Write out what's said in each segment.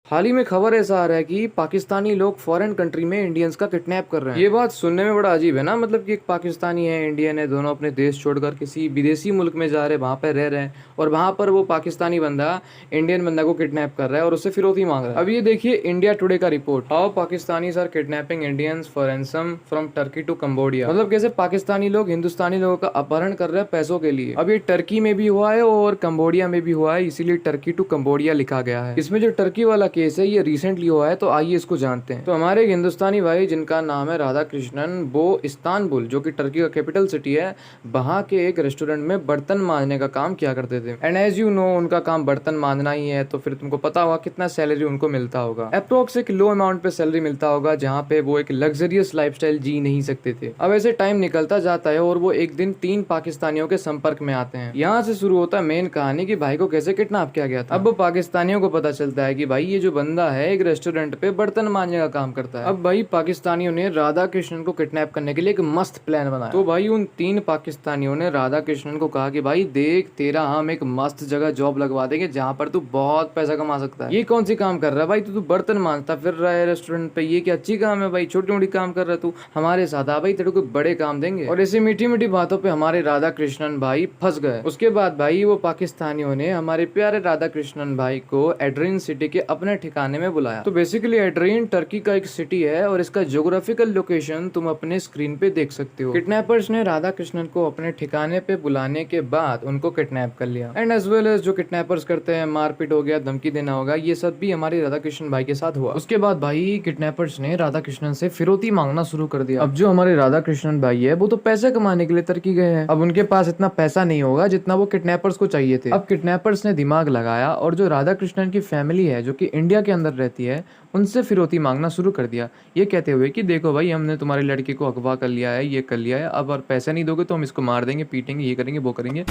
हाल ही में खबर ऐसा आ रहा है कि पाकिस्तानी लोग फॉरेन कंट्री में इंडियंस का किडनैप कर रहे हैं। ये बात सुनने में बड़ा अजीब है ना, मतलब कि एक पाकिस्तानी है, इंडियन है, दोनों अपने देश छोड़कर किसी विदेशी मुल्क में जा रहे हैं, वहां पर रह रहे हैं और वहां पर वो पाकिस्तानी बंदा इंडियन बंदा को किडनैप कर रहा है और उससे फिरौती मांग रहा है। अब ये देखिए इंडिया टुडे का report, how Pakistanis are kidnapping Indians for ransom from Turkey to Cambodia. मतलब कैसे पाकिस्तानी लोग हिंदुस्तानी लोगों का अपहरण कर रहे हैं पैसों के लिए। अब ये टर्की में भी हुआ है और कंबोडिया में भी हुआ है, इसीलिए टर्की टू कंबोडिया लिखा गया है। इसमें जो टर्की वाला केस है ये रिसेंटली हुआ है, तो आइए इसको जानते हैं। तो हमारे एक हिंदुस्तानी भाई जिनका नाम है राधा कृष्णन, वो इस्तांबुल जो कि टर्की का कैपिटल सिटी है, वहां के एक रेस्टोरेंट में बर्तन मांजने का काम किया करते थे। एंड एज यू नो उनका काम बर्तन मांजना ही है, तो फिर तुमको पता होगा कितना सैलरी उनको मिलता होगा। अप्रोक्स एक लो अमाउंट पे सैलरी मिलता होगा, जहाँ पे वो एक लग्जरियस लाइफस्टाइल जी नहीं सकते थे। अब ऐसे टाइम निकलता जाता है और वो एक दिन 3 पाकिस्तानियों के संपर्क में आते हैं। यहाँ से शुरू होता है मेन कहानी कि भाई को कैसे किडनैप किया गया था। अब वो पाकिस्तानियों को पता चलता है कि भाई ये जो बंदा है एक रेस्टोरेंट पे बर्तन मांजने का काम करता है। अब भाई पाकिस्तानियों ने राधा कृष्णन को किडनैप करने के लिए एक मस्त प्लान बनाया। तो भाई उन 3 पाकिस्तानियों ने राधा कृष्णन को कहा कि भाई देख, तेरा हम एक मस्त जगह जॉब लगवा देंगे जहाँ पर तू बहुत पैसा कमा सकता है। ये कौन सी काम कर रहा है भाई, तू बर्तन मांजता फिर रहा है रेस्टोरेंट पे, ये क्या अच्छी काम है भाई, छोटी मोटी काम कर रहा है तू, हमारे साथ आ भाई, तेरे को बड़े काम देंगे। और ऐसी मीठी मीठी बातों पे हमारे राधा कृष्णन भाई फंस गए। उसके बाद भाई वो पाकिस्तानियों ने हमारे प्यारे राधा कृष्णन भाई को एड्रीन सिटी के अपने ठिकाने में बुलाया। तो बेसिकली एड्रीन टर्की का एक सिटी है और इसका ज्योग्राफिकल लोकेशन तुम अपने स्क्रीन पे देख सकते हो। किडनैपर्स ने राधा कृष्णन को अपने ठिकाने पे बुलाने के बाद उनको किडनैप कर लिया। एंड एज वेल एज जो किडनैपर्स करते हैं, मारपीट हो गया, धमकी देना होगा, ये सब भी हमारे राधा कृष्णन भाई के साथ हुआ। उसके बाद भाई किडनैपर्स ने राधा कृष्णन से फिरौती मांगना शुरू कर दिया। अब जो हमारे राधा कृष्णन भाई है वो तो पैसे कमाने के लिए टर्की गए हैं, अब उनके पास इतना पैसा नहीं होगा जितना वो किडनैपर्स को चाहिए थे। अब किडनैपर्स ने दिमाग लगाया और जो राधा कृष्णन की फैमिली है जो कि इंडिया के अंदर रहती है, उनसे फिरौती मांगना शुरू कर दिया, ये कहते हुए कि देखो भाई हमने तुम्हारी लड़की को अगवा कर लिया है, ये कर लिया है, अब और पैसा नहीं दोगे तो हम इसको मार देंगे, पीटेंगे, ये करेंगे, वो करेंगे।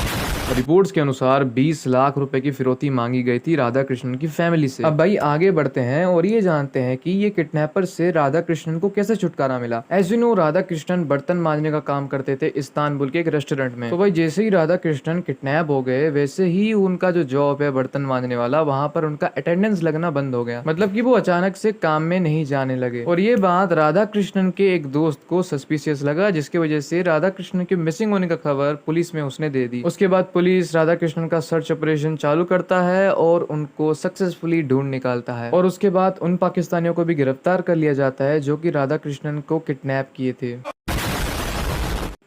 रिपोर्ट्स के अनुसार 20 लाख रुपए की फिरौती मांगी गई थी राधा कृष्णन की फैमिली से। अब भाई आगे बढ़ते हैं और ये जानते हैं कि ये किडनैपर से राधा कृष्णन को कैसे छुटकारा मिला। As you know Radha Krishnan बर्तन मांजने का काम करते थे इस्तांबुल के एक रेस्टोरेंट में। तो भाई जैसे ही राधा कृष्णन किडनैप हो गए, वैसे ही उनका जो जॉब है बर्तन मांजने वाला, वहां पर उनका अटेंडेंस लगना बंद हो गया। मतलब कि वो अचानक से काम में नहीं जाने लगे। और ये बात राधा कृष्णन के एक दोस्त को सस्पिशियस लगा, जिसकी वजह से राधा कृष्णन के मिसिंग होने का खबर पुलिस में उसने दे दी। उसके बाद पुलिस राधा कृष्णन का सर्च ऑपरेशन चालू करता है और उनको सक्सेसफुली ढूंढ निकालता है। और उसके बाद उन पाकिस्तानियों को भी गिरफ्तार कर लिया जाता है जो कि राधा कृष्णन को किडनैप किए थे।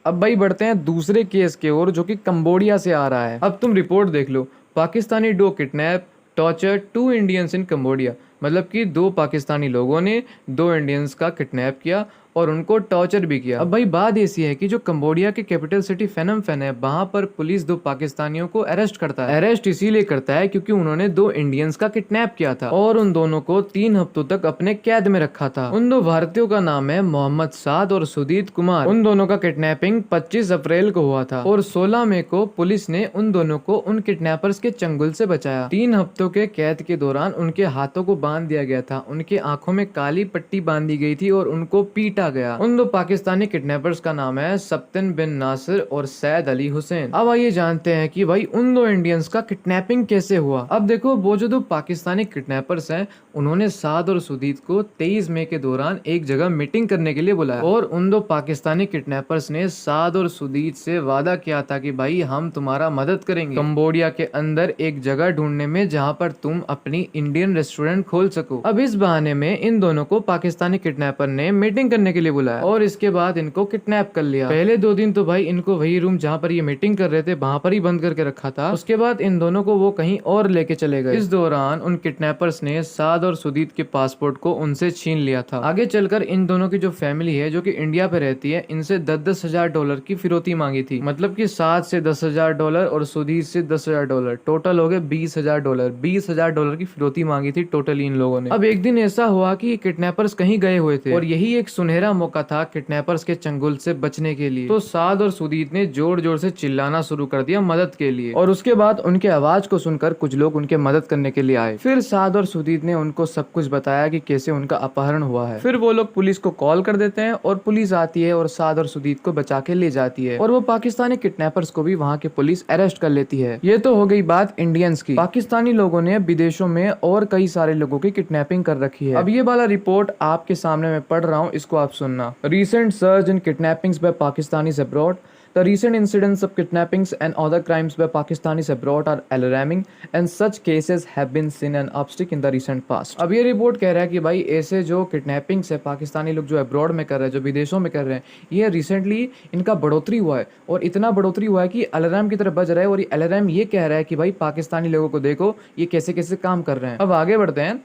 अब भाई बढ़ते हैं दूसरे केस के ओर जो कि कंबोडिया से आ रहा है। अब तुम रिपोर्ट देख लो, पाकिस्तानी डो kidnap torture 2 Indians in Cambodia. मतलब कि 2 पाकिस्तानी लोगों ने 2 इंडियंस का किडनैप किया और उनको टॉर्चर भी किया। अब भाई बात ऐसी है कि जो कंबोडिया की कैपिटल सिटी फेनम फेन है, वहां पर पुलिस 2 पाकिस्तानियों को अरेस्ट करता है। अरेस्ट इसीलिए करता है क्योंकि उन्होंने 2 इंडियंस का किडनैप किया था और उन दोनों को 3 हफ्तों तक अपने कैद में रखा था। उन 2 भारतीयों का नाम है मोहम्मद साद और सुदीत कुमार। उन दोनों का किडनैपिंग 25 अप्रैल को हुआ था और 16 मई को पुलिस ने उन दोनों को उन किडनैपर्स के चंगुल से बचाया। 3 हफ्तों के कैद के दौरान उनके हाथों को बांध दिया गया था, उनके आंखों में काली पट्टी बांधी गई थी और उनको पीटा गया। उन 2 पाकिस्तानी किडनैपर्स का नाम है सप्तन बिन नासिर और सैद अली हुसैन। अब आइए जानते हैं कि भाई उन 2 इंडियंस का किडनैपिंग कैसे हुआ। अब देखो वो जो 2 पाकिस्तानी किडनैपर्स हैं, उन्होंने साद और सुदीत को 23 मई के दौरान एक जगह मीटिंग करने के लिए बुलाया और उन 2 पाकिस्तानी किडनैपर्स ने साद और सुदीत से वादा किया था कि भाई हम तुम्हारा मदद करेंगे कंबोडिया के अंदर एक जगह ढूंढने में जहाँ पर तुम अपनी इंडियन रेस्टोरेंट खोल सको। अब इस बहाने में इन दोनों को पाकिस्तानी किडनैपर ने मीटिंग करने के लिए बुलाया और इसके बाद इनको किडनैप कर लिया। पहले 2 दिन तो भाई इनको वही रूम जहाँ पर ये मीटिंग कर रहे थे वहां पर ही बंद करके रखा था। उसके बाद इन दोनों को वो कहीं और लेके चले गए। इस दौरान उन किडनैपर्स ने साद और सुदीत के पासपोर्ट को उनसे छीन लिया था। आगे चलकर इन दोनों की जो फैमिली है जो कि इंडिया पे रहती है, इनसे 10-10 हजार डॉलर की फिरौती मांगी थी। मतलब कि साद से 10 हजार डॉलर और सुदीत से 10 हजार डॉलर, टोटल हो गए 20 हजार डॉलर। 20 हजार डॉलर की फिरौती मांगी थी टोटली इन लोगों ने। अब एक दिन ऐसा हुआ कि किडनैपर्स कहीं गए हुए थे और यही एक सुनहरा मौका था किडनैपर्स के चंगुल से बचने के लिए। तो साद और सुदीत ने जोर जोर से चिल्लाना शुरू कर दिया मदद के लिए और उसके बाद उनके आवाज को सुनकर कुछ लोग उनके मदद करने के लिए आए। फिर साद और सुदीत ने उनको सब कुछ बताया कि कैसे उनका अपहरण हुआ है। फिर वो लोग पुलिस को कॉल कर देते हैं और पुलिस आती है और साद और सुदीत को बचा के ले जाती है और वो पाकिस्तानी किडनैपर्स को भी वहाँ के पुलिस अरेस्ट कर लेती है। ये तो हो गई बात इंडियंस की। पाकिस्तानी लोगों ने विदेशों में और कई सारे लोगों की किडनैपिंग कर रखी है। अब ये वाला रिपोर्ट आपके सामने मैं पढ़ रहा हूँ, इसको आप सुनना। Recent surge in kidnappings by Pakistanis abroad. The recent incidents of kidnappings and other crimes by Pakistanis abroad are alarming and such cases have been seen an uptick in the recent past। अब ये report कह रहा है कि भाई ऐसे जो kidnappings है पाकिस्तानी लोग जो अब्रॉड में कर रहे हैं, जो विदेशों में कर रहे हैं, ये रिसेंटली इनका बढ़ोतरी हुआ है और इतना बढ़ोतरी हुआ है कि अलार्म की तरफ बज रहा है। और ये अलार्म ये कह रहा है कि भाई पाकिस्तानी लोगों को देखो ये कैसे कैसे काम कर रहे हैं। अब आगे बढ़ते हैं।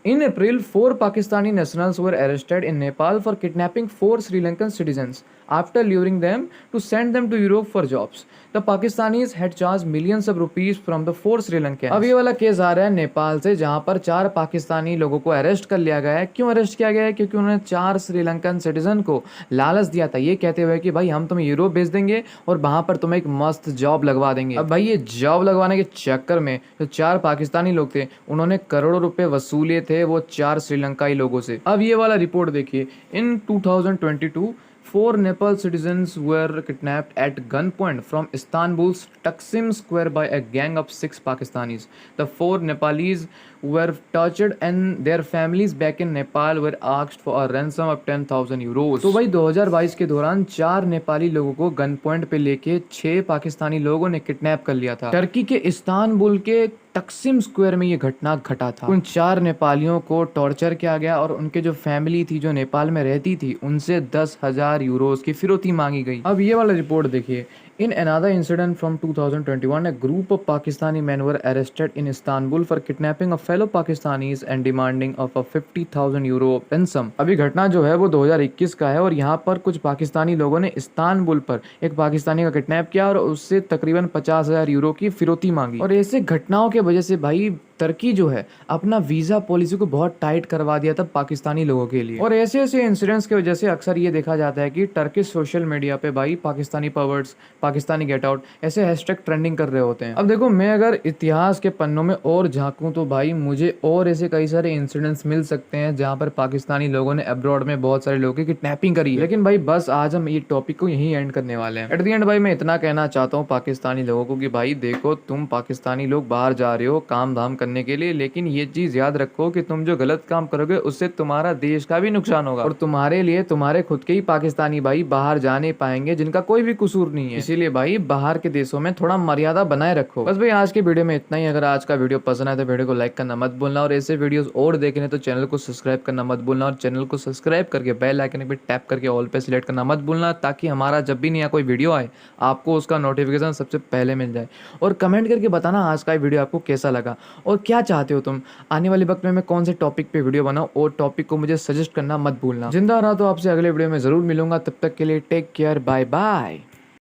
In April, 4 Pakistani nationals were arrested in Nepal for kidnapping 4 Sri Lankan citizens after luring them to send them to Europe for jobs. The Pakistanis had charged millions of rupees from the 4 Sri Lankans। अब ये वाला case आ रहा है नेपाल से, जहां पर 4 पाकिस्तानी लोगों को अरेस्ट कर लिया गया है। क्यों अरेस्ट किया गया है? क्योंकि उन्होंने 4 श्रीलंकन सिटीजन को लालच दिया था, ये कहते हुए कि भाई हम तुम्हें यूरोप भेज देंगे और वहां पर तुम्हें एक मस्त जॉब लगवा देंगे। अब भाई ये जॉब लगवाने के चक्कर में जो 4 पाकिस्तानी लोग थे उन्होंने करोड़ों रुपए वसूले थे वो 4 श्रीलंकाई लोगों से। अब ये वाला रिपोर्ट देखिए। इन 2022 4 Nepal citizens were kidnapped at gunpoint from Istanbul's Taksim Square by a gang of 6 Pakistanis. The 4 Nepalese were tortured and their families back in Nepal were asked for a ransom of 10,000 euros। तो भाई 2022 के दौरान 4 नेपाली लोगों को gun point पे लेके 6 पाकिस्तानी लोगों ने किडनैप कर लिया था। टर्की के इस्तानबुल के तकसीम स्क्वायर में ये घटना घटा था। उन 4 नेपालियों को टॉर्चर किया गया और उनके जो फैमिली थी जो नेपाल में रहती थी उनसे 10,000 यूरोज की फिरौती मांगी गई। अब ये वाला रिपोर्ट देखिए। In another incident from 2021, a group of Pakistani men were arrested in Istanbul for kidnapping of fellow Pakistanis and demanding of a 50,000 euro ransom। अभी घटना जो है वो 2021 का है और यहाँ पर कुछ पाकिस्तानी लोगों ने इस्तानबुल पर एक पाकिस्तानी का किडनैप किया और उससे तकरीबन 50,000 यूरो की फिरौती मांगी। और ऐसे घटनाओं के वजह से भाई टर्की जो है अपना वीज़ा पॉलिसी को बहुत टाइट करवा दिया था पाकिस्तानी लोगों के लिए। और ऐसे ऐसे इंसिडेंट्स की वजह से अक्सर ये देखा जाता है कि टर्किश सोशल मीडिया पे भाई पाकिस्तानी पर्वर्ट्स, पाकिस्तानी गेट आउट ऐसे हैशटैग ट्रेंडिंग कर रहे होते हैं। अब देखो मैं अगर इतिहास के पन्नों में और झांकूं तो भाई मुझे और ऐसे कई सारे इंसिडेंट्स मिल सकते हैं जहां पर पाकिस्तानी लोगों ने अब्रॉड में बहुत सारे लोगों की किडनैपिंग करी है। लेकिन भाई बस आज हम ये टॉपिक को यहीं एंड करने वाले हैं। एट द एंड भाई मैं इतना कहना चाहता हूँ पाकिस्तानी लोगों को कि भाई देखो तुम पाकिस्तानी लोग बाहर जा रहे हो काम धाम करने के लिए, लेकिन ये चीज याद रखो कि तुम जो गलत काम करोगे उससे तुम्हारा देश का भी नुकसान होगा और तुम्हारे लिए तुम्हारे खुद के ही पाकिस्तानी भाई बाहर जा नहीं पाएंगे जिनका कोई भी कसूर नहीं है। इसीलिए भाई बाहर के देशों में थोड़ा मर्यादा बनाए रखो। बस भाई आज के वीडियो में इतना ही। अगर आज का वीडियो पसंद आए तो वीडियो को लाइक करना मत भूलना और ऐसे वीडियोस और देखने तो चैनल को सब्सक्राइब करना मत भूलना और चैनल को सब्सक्राइब करके बेल आइकन पे टैप करके ऑल पे सिलेक्ट करना मत भूलना ताकि हमारा जब भी नया कोई वीडियो आए आपको उसका नोटिफिकेशन सबसे पहले मिल जाए। और कमेंट करके बताना आज का वीडियो आपको कैसा लगा और क्या चाहते हो तुम आने वाले वक्त में मैं कौन से टॉपिक पे वीडियो बनाऊं और टॉपिक को मुझे सजेस्ट करना मत भूलना। जिंदा रहा तो आपसे अगले वीडियो में जरूर मिलूंगा। तब तक के लिए टेक केयर, बाय बाय।